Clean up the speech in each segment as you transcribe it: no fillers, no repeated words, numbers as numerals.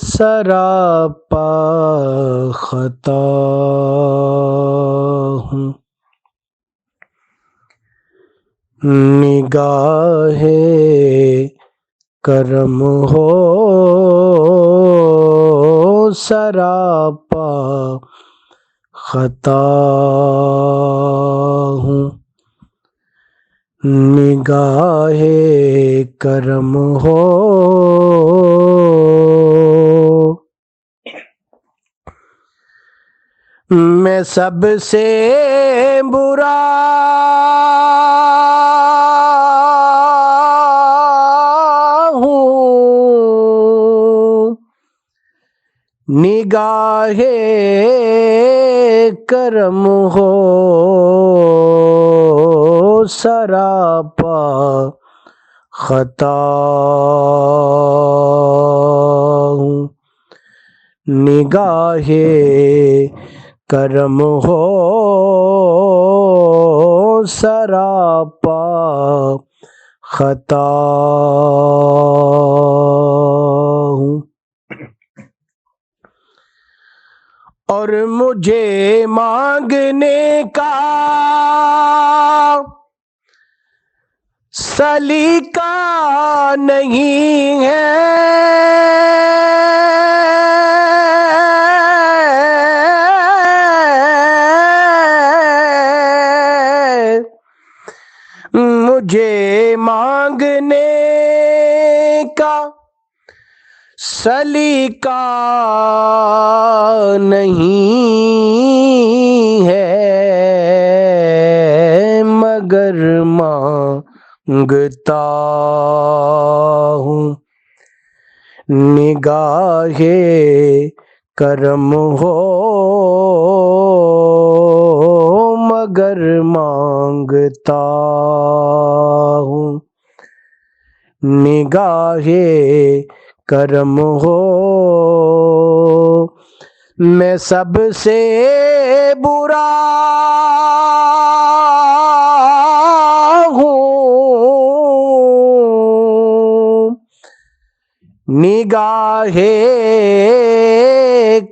سراپا خطا ہوں، نگاہ کرم ہو سراپا خطا ہوں، نگاہ کرم ہو میں سب سے برا ہوں، نگاہ کرم ہو سراپا خطا ہوں، نگاہ کرم ہو سراپا خطا ہوں، اور مجھے مانگنے کا سلیقہ نہیں ہے، مجھے مانگنے کا سلیقہ نہیں ہے، مگر مانگتا ہوں، نگاہ کرم ہو مگر مانگتا ہوں، نگاہ کرم ہو میں سب سے برا ہوں، نگاہ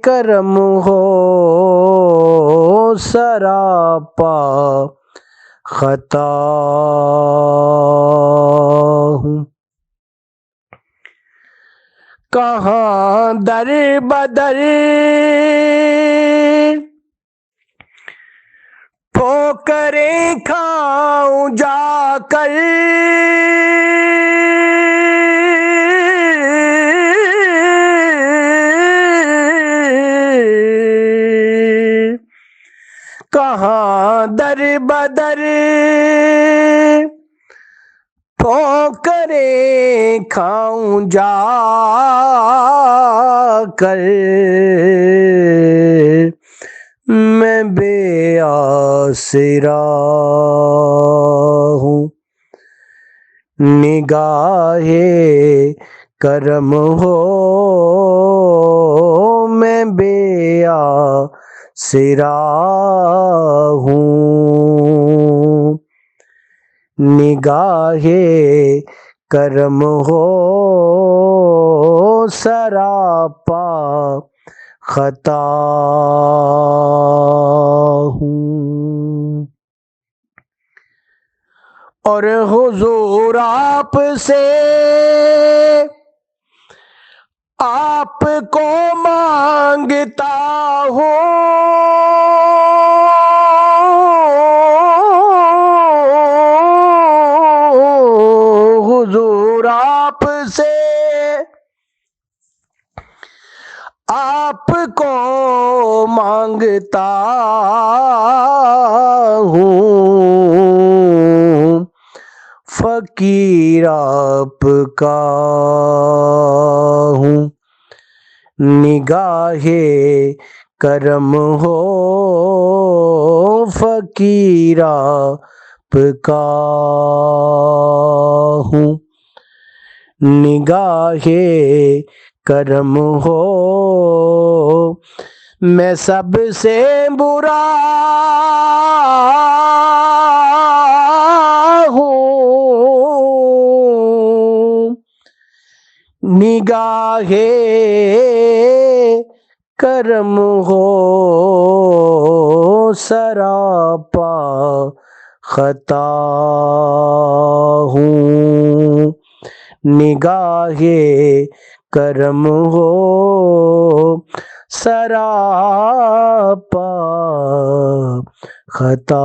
کرم ہو سراپا خطا ہوں، کہاں در بدر ٹھوکریں کھاؤں جا کر، کہاں در بدر ٹھوکریں کھاؤں جا کر، میں بے آسرا ہوں، نگاہ کرم ہو میں بے آسرا ہوں، نگاہ کرم ہو سراپا خطا ہوں، اور حضور آپ سے آپ کو مانگتا ہوں، حضور آپ سے آپ کو مانگتا ہوں، فقیر آپ کا ہوں، نگاہ کرم ہو فقیر آپ کا ہوں، نگاہ کرم ہو میں سب سے برا ہوں، نگاہ کرم ہو سراپا خطا ہوں، نگاہ کرم ہو سراپا خطا